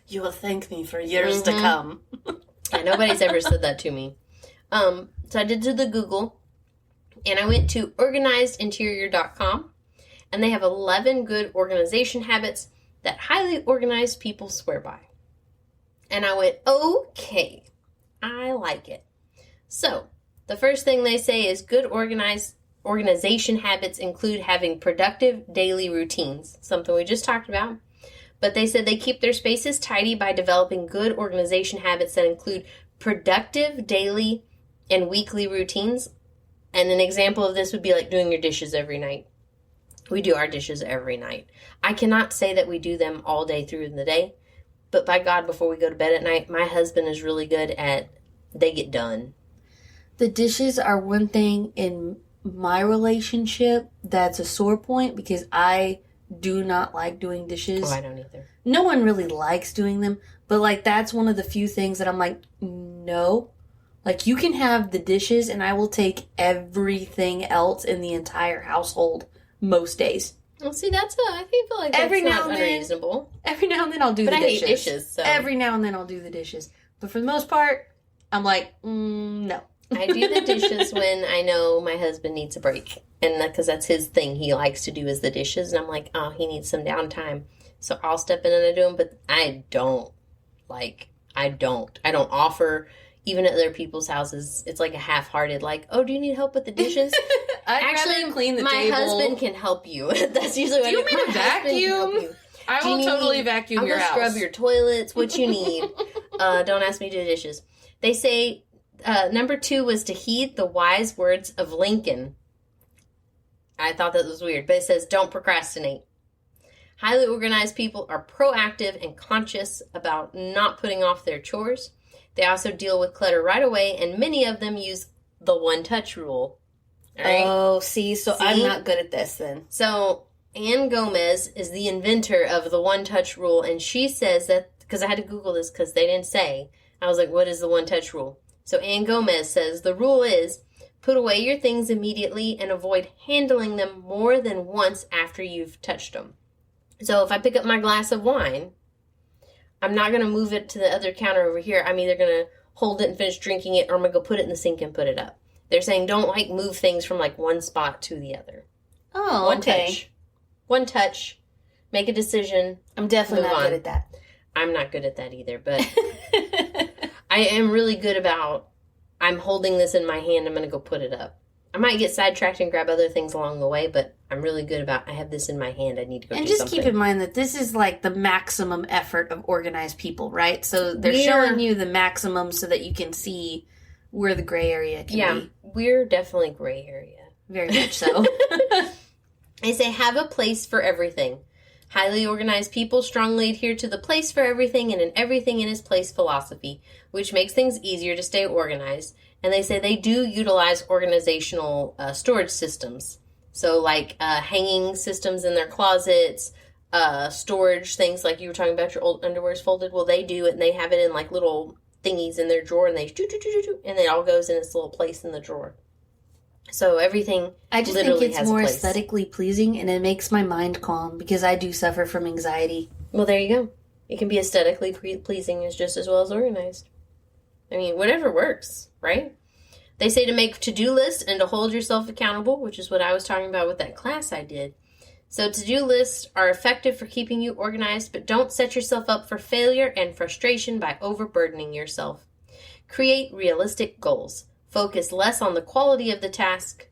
You will thank me for years to come. Yeah, nobody's ever said that to me. So I did do the Google, and I went to organizedinterior.com, and they have 11 good organization habits that highly organized people swear by. And I went, okay, I like it. So the first thing they say is good organization habits include having productive daily routines, something we just talked about. But they said they keep their spaces tidy by developing good organization habits that include productive daily and weekly routines. And an example of this would be like doing your dishes every night. We do our dishes every night. I cannot say that we do them all day through the day, but by God, before we go to bed at night, my husband is really good at, they get done. The dishes are one thing in my relationship that's a sore point because I do not like doing dishes. Oh, I don't either. No one really likes doing them, but like that's one of the few things that I'm like, no. Like you can have the dishes and I will take everything else in the entire household most days. Well, see, I feel like that's not unreasonable. Every now and then I'll do the dishes. But I hate dishes, so. Every now and then I'll do the dishes. But for the most part, I'm like, no. I do the dishes when I know my husband needs a break. And because that's his thing he likes to do is the dishes. And I'm like, oh, he needs some downtime. So I'll step in and I do them. But I don't offer, even at other people's houses, it's like a half-hearted, like, oh, do you need help with the dishes? Actually, clean the my table. husband can help you. That's usually what do you want me to vacuum? I will totally vacuum your house. I'll scrub your toilets, what you need. Don't ask me to do dishes. They say number 2 was to heed the wise words of Lincoln. I thought that was weird, but it says don't procrastinate. Highly organized people are proactive and conscious about not putting off their chores. They also deal with clutter right away, and many of them use the one-touch rule. All right? Oh, see? I'm not good at this then. So Ann Gomez is the inventor of the one-touch rule, and she says that, because I had to Google this because they didn't say, I was like, what is the one-touch rule? So Ann Gomez says the rule is put away your things immediately and avoid handling them more than once after you've touched them. So if I pick up my glass of wine, I'm not going to move it to the other counter over here. I'm either going to hold it and finish drinking it, or I'm going to go put it in the sink and put it up. They're saying don't move things from one spot to the other. Oh, okay. One touch. Make a decision. I'm definitely not good at that. I'm not good at that either, but I am really good about, I'm holding this in my hand, I'm going to go put it up. I might get sidetracked and grab other things along the way, but I'm really good about, I have this in my hand, I need to go do something. And just keep in mind that this is the maximum effort of organized people, right? So they're showing you the maximum so that you can see where the gray area can be. Yeah, we're definitely gray area. Very much so. They say have a place for everything. Highly organized people strongly adhere to the place for everything and an everything in its place philosophy, which makes things easier to stay organized. And they say they do utilize organizational storage systems. So hanging systems in their closets, storage things like you were talking about your old underwear's folded. Well, they do it and they have it in little thingies in their drawer and they and it all goes in its little place in the drawer. So everything I just think it's more aesthetically pleasing and it makes my mind calm because I do suffer from anxiety. Well, there you go. It can be aesthetically pleasing just as well as organized. I mean, whatever works, right? They say to make to-do lists and to hold yourself accountable, which is what I was talking about with that class I did. So to-do lists are effective for keeping you organized, but don't set yourself up for failure and frustration by overburdening yourself. Create realistic goals. Focus less on the quantity of the task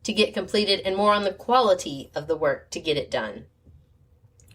to get completed and more on the quality of the work to get it done.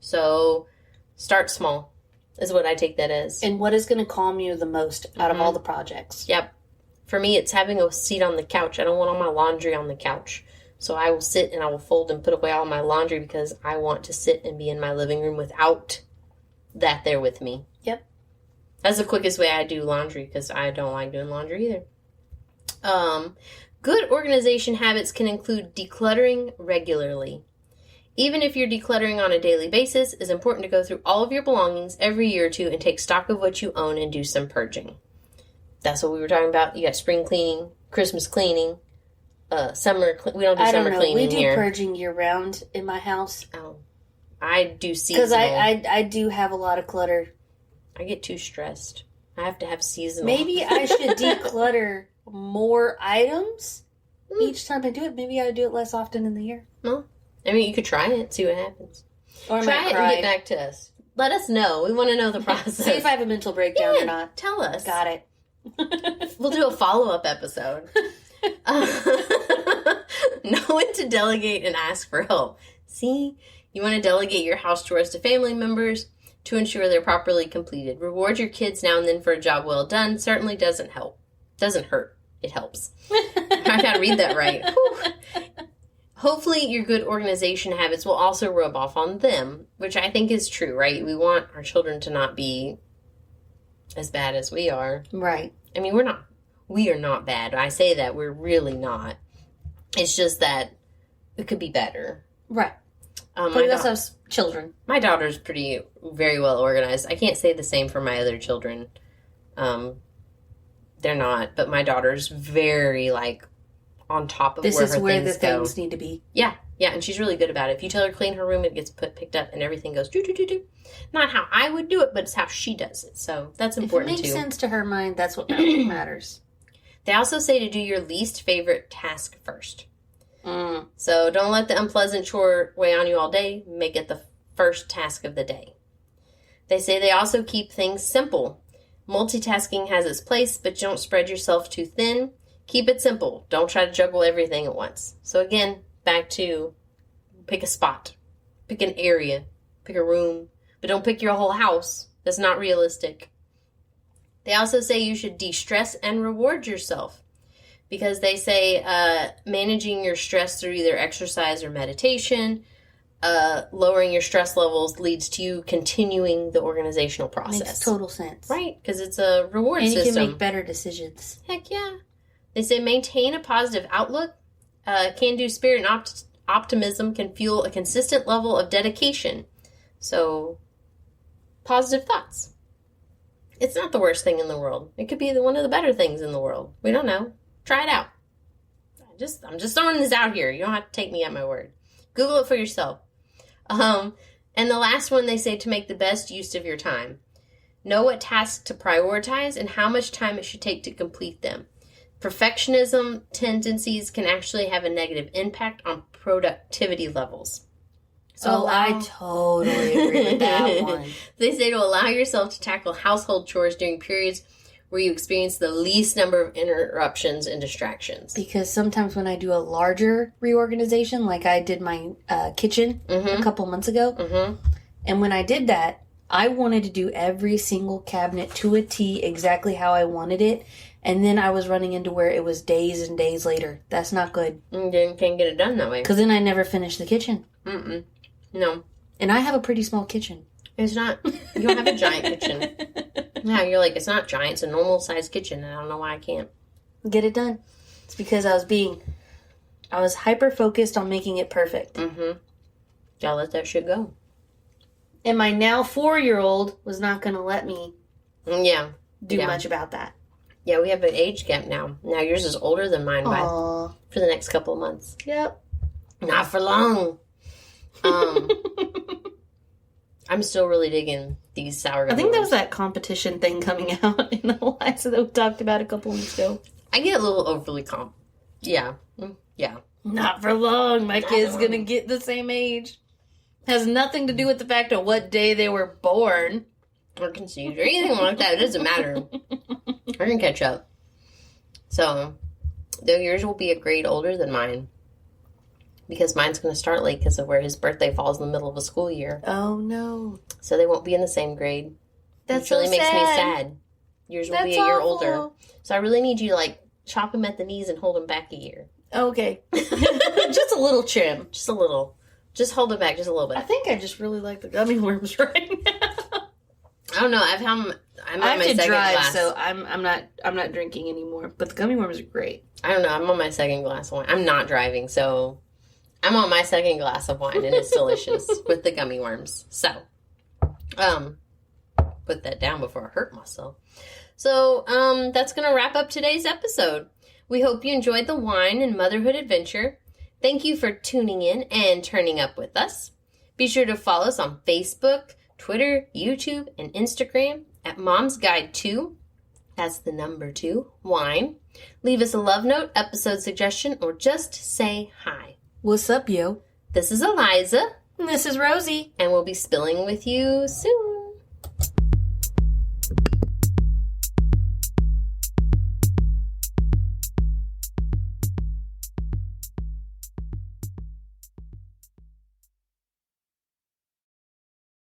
So start small is what I take that as. And what is going to calm you the most out of all the projects? Yep. For me, it's having a seat on the couch. I don't want all my laundry on the couch. So I will sit and I will fold and put away all my laundry because I want to sit and be in my living room without that there with me. Yep. That's the quickest way I do laundry because I don't like doing laundry either. Good organization habits can include decluttering regularly. Even if you're decluttering on a daily basis, it's important to go through all of your belongings every year or two and take stock of what you own and do some purging. That's what we were talking about. You got spring cleaning, Christmas cleaning, summer. We don't do summer cleaning here. We do purging year round in my house. Oh. I do seasonal. Because I do have a lot of clutter. I get too stressed. I have to have seasonal. Maybe I should declutter more items each time I do it. Maybe I would do it less often in the year. No. I mean, you could try it, see what happens. Or try it and get back to us. Let us know. We want to know the process. See if I have a mental breakdown or not. Tell us. Got it. We'll do a follow-up episode. Know when to delegate and ask for help. See? You want to delegate your house chores to family members to ensure they're properly completed. Reward your kids now and then for a job well done. Certainly doesn't help. Doesn't hurt. It helps. I gotta read that right. Whew. Hopefully your good organization habits will also rub off on them, which I think is true, right? We want our children to not be as bad as we are. Right. I mean, we are not bad. I say that, we're really not. It's just that it could be better. Right. But we also have children. My daughter's very well organized. I can't say the same for my other children. They're not, but my daughter's very, on top of this is where the things need to be. Yeah, and she's really good about it. If you tell her to clean her room, it gets picked up and everything goes do. Not how I would do it, but it's how she does it. So that's important too. If it makes sense to her mind, that's what matters. They also say to do your least favorite task first. So don't let the unpleasant chore weigh on you all day. Make it the first task of the day. They say they also keep things simple. Multitasking has its place, but don't spread yourself too thin. Keep it simple. Don't try to juggle everything at once. So again, back to pick a spot. Pick an area. Pick a room. But don't pick your whole house. That's not realistic. They also say you should de-stress and reward yourself. Because they say managing your stress through either exercise or meditation, lowering your stress levels leads to you continuing the organizational process. Makes total sense. Right, because it's a reward system. And you can make better decisions. Heck yeah. They say maintain a positive outlook. Can-do spirit and optimism can fuel a consistent level of dedication. So, positive thoughts. It's not the worst thing in the world. It could be one of the better things in the world. We don't know. Try it out. I'm just throwing this out here. You don't have to take me at my word. Google it for yourself. And the last one, they say to make the best use of your time. Know what tasks to prioritize and how much time it should take to complete them. Perfectionism tendencies can actually have a negative impact on productivity levels. So I totally agree with that one. They say to allow yourself to tackle household chores during periods where you experience the least number of interruptions and distractions. Because sometimes when I do a larger reorganization, like I did my kitchen a couple months ago, and when I did that, I wanted to do every single cabinet to a T exactly how I wanted it, and then I was running into where it was days and days later. That's not good. And then can't get it done that way. Because then I never finished the kitchen. No. And I have a pretty small kitchen. It's not, you don't have a giant kitchen. No, you're like, it's not giant, it's a normal sized kitchen, and I don't know why I can't get it done. It's because I was hyper focused on making it perfect. Gotta let that shit go. And my now 4-year-old was not going to let me do much about that. Yeah, we have an age gap now. Now yours is older than mine for the next couple of months. Yep. Not for long. I'm still really digging these sour gummy I think there worms. was that competition thing coming out in the Eliza that we talked about a couple weeks ago. I get a little overly Yeah. Yeah. Not for long. My kid's going to get the same age. Has nothing to do with the fact of what day they were born. Or conceived or anything like that. It doesn't matter. We're going to catch up. So, though yours will be a grade older than mine. Because mine's going to start late because of where his birthday falls in the middle of a school year. Oh, no. So they won't be in the same grade. That's which really so makes me sad. sad. Yours will be a year older. So I really need you to, chop him at the knees and hold him back a year. Okay. Just a little trim. Just a little. Just hold it back just a little bit. I think I just really like the gummy worms right now. I don't know. I'm on my second glass. So I'm not drinking anymore. But the gummy worms are great. I don't know. I'm on my second glass of wine. I'm not driving, so I'm on my second glass of wine, and it's delicious with the gummy worms. So, put that down before I hurt myself. So, that's going to wrap up today's episode. We hope you enjoyed the wine and motherhood adventure. Thank you for tuning in and turning up with us. Be sure to follow us on Facebook, Twitter, YouTube, and Instagram at Mom's Guide 2. That's the number 2, wine. Leave us a love note, episode suggestion, or just say hi. What's up, yo? This is Eliza. And this is Rosie. And we'll be spilling with you soon.